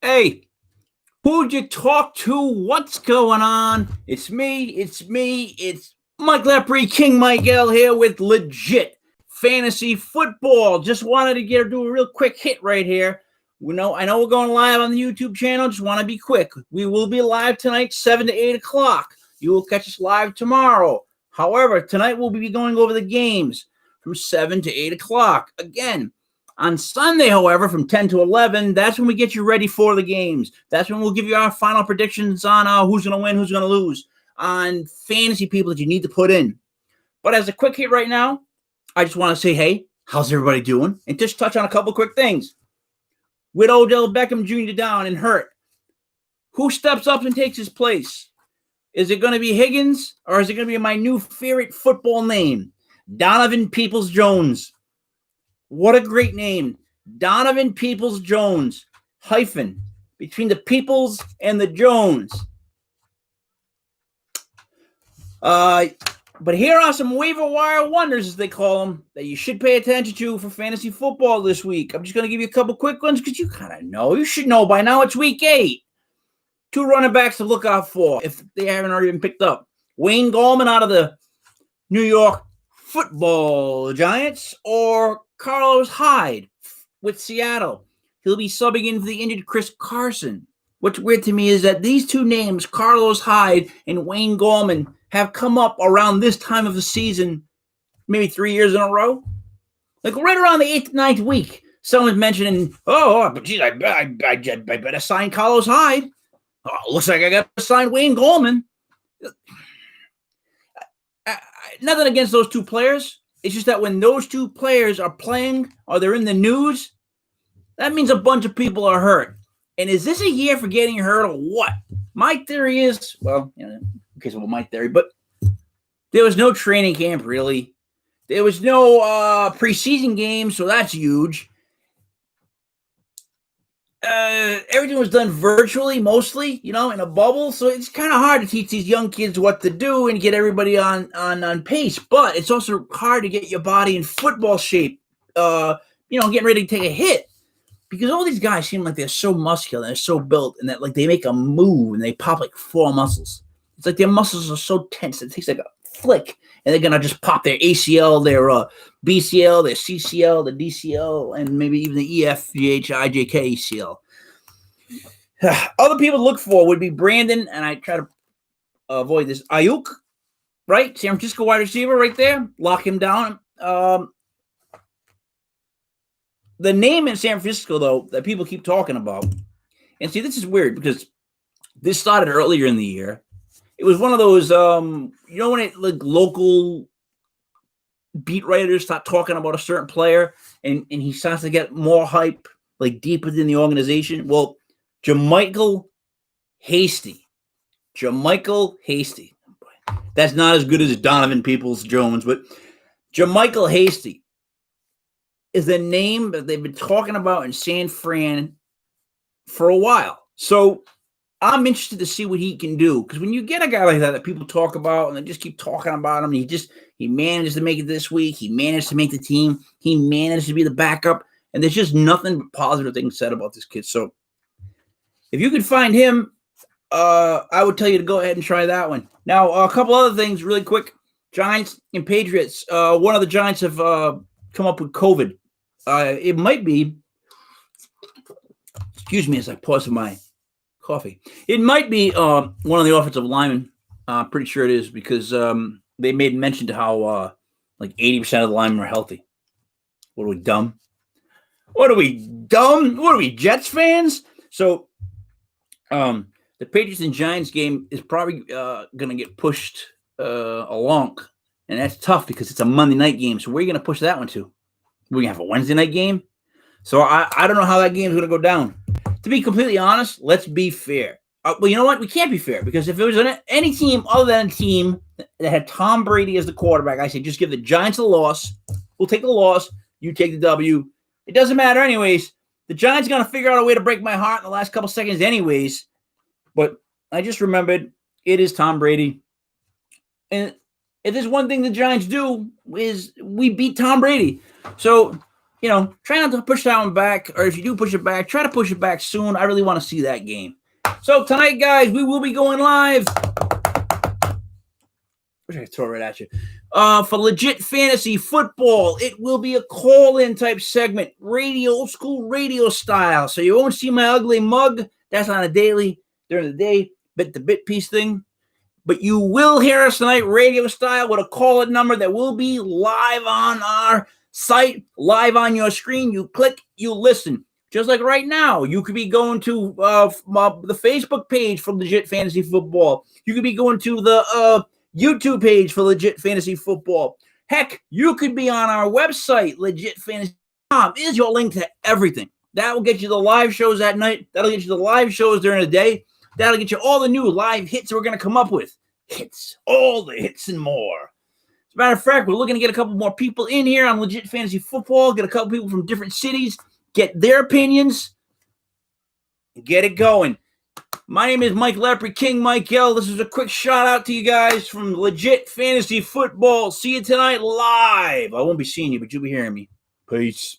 Hey, who'd you talk to? What's going on? It's me. It's Mike Lepre, King Michael here with legit fantasy football. Just wanted to do a real quick hit right here. I know we're going live on the YouTube channel. Just want to be quick. We will be live tonight, 7 to 8 o'clock. You will catch us live tomorrow. However, tonight we'll be going over the games from 7 to 8 o'clock. Again, on Sunday, however, from 10 to 11, that's when we get you ready for the games. That's when we'll give you our final predictions on who's going to win, who's going to lose, on fantasy people that you need to put in. But as a quick hit right now, I just want to say, hey, how's everybody doing? And just touch on a couple quick things. With Odell Beckham Jr. down and hurt, who steps up and takes his place? Is it going to be Higgins, or is it going to be my new favorite football name, Donovan Peoples-Jones? What a great name. Donovan Peoples-Jones, hyphen, between the Peoples and the Jones. But here are some waiver wire wonders, as they call them, that you should pay attention to for fantasy football this week. I'm just going to give you a couple quick ones because you kind of know. You should know by now. It's week 8. 2 running backs to look out for if they haven't already been picked up. Wayne Gallman out of the New York Football Giants, or Carlos Hyde with Seattle. He'll be subbing in for the injured Chris Carson. What's weird to me is that these two names, Carlos Hyde and Wayne Gallman, have come up around this time of the season, maybe 3 years in a row. Like right around the 8th, 9th week, someone's mentioning, but geez, I better sign Carlos Hyde. Looks like I got to sign Wayne Gallman. Nothing against those two players. It's just that when those two players are playing or they're in the news, that means a bunch of people are hurt. And is this a year for getting hurt or what? My theory is, okay, so my theory, but there was no training camp, really. There was no preseason game, so that's huge. Everything was done virtually, mostly, in a bubble. So it's kind of hard to teach these young kids what to do and get everybody on pace. But it's also hard to get your body in football shape, getting ready to take a hit. Because all these guys seem like they're so muscular and they're so built, and that like they make a move and they pop like 4 muscles. It's like their muscles are so tense. It takes like a flick, and they're going to just pop their ACL, their BCL, their CCL, the DCL, and maybe even the EFGH, ACL. Other people to look for would be Brandon, and I try to avoid this, Ayuk, right? San Francisco wide receiver right there. Lock him down. The name in San Francisco, though, that people keep talking about, and see, this is weird because this started earlier in the year. It was one of those, when local beat writers start talking about a certain player and he starts to get more hype, like deep within the organization. Well, JaMycal Hasty. That's not as good as Donovan Peoples-Jones, but JaMycal Hasty is the name that they've been talking about in San Fran for a while. So I'm interested to see what he can do, because when you get a guy like that people talk about and they just keep talking about him, he managed to make it this week. He managed to make the team. He managed to be the backup, and there's just nothing but positive things said about this kid. So if you could find him, I would tell you to go ahead and try that one. Now, a couple other things really quick. Giants and Patriots. One of the Giants have come up with COVID. It might be, excuse me as I pause for my coffee. It might be one of the offensive linemen. Pretty sure it is, because they made mention to how like 80% of the linemen are healthy. What are we, dumb? What are we, Jets fans? So the Patriots and Giants game is probably going to get pushed along. And that's tough because it's a Monday night game. So where are you going to push that one to? We're going to have a Wednesday night game? So I don't know how that game is going to go down. To be completely honest, let's be fair. Well, you know what? We can't be fair, because if it was any team other than a team that had Tom Brady as the quarterback, I say just give the Giants a loss. We'll take the loss. You take the W. It doesn't matter anyways. The Giants are going to figure out a way to break my heart in the last couple seconds anyways. But I just remembered it is Tom Brady. And if there's one thing the Giants do is we beat Tom Brady. So try not to push that one back, or if you do push it back, try to push it back soon. I really want to see that game. So tonight, guys, we will be going live. Wish I could throw it right at you. For Legit Fantasy Football, it will be a call-in type segment, old school radio style. So you won't see my ugly mug. That's on a daily, during the day, bit-to-bit piece thing. But you will hear us tonight radio style with a call-in number that will be live on our site, live on your screen. You click, you listen. Just like right now, you could be going to the Facebook page for Legit Fantasy Football. You could be going to the YouTube page for Legit Fantasy Football. Heck, you could be on our website, legitfantasy.com. Is your link to everything. That will get you the live shows at night. That'll get you the live shows during the day. That'll get you all the new live hits we're going to come up with. Hits, all the hits and more. As a matter of fact, we're looking to get a couple more people in here on Legit Fantasy Football, get a couple people from different cities, get their opinions, and get it going. My name is Mike Lepre, King Mike L. This is a quick shout out to you guys from Legit Fantasy Football. See you tonight live. I won't be seeing you, but you'll be hearing me. Peace.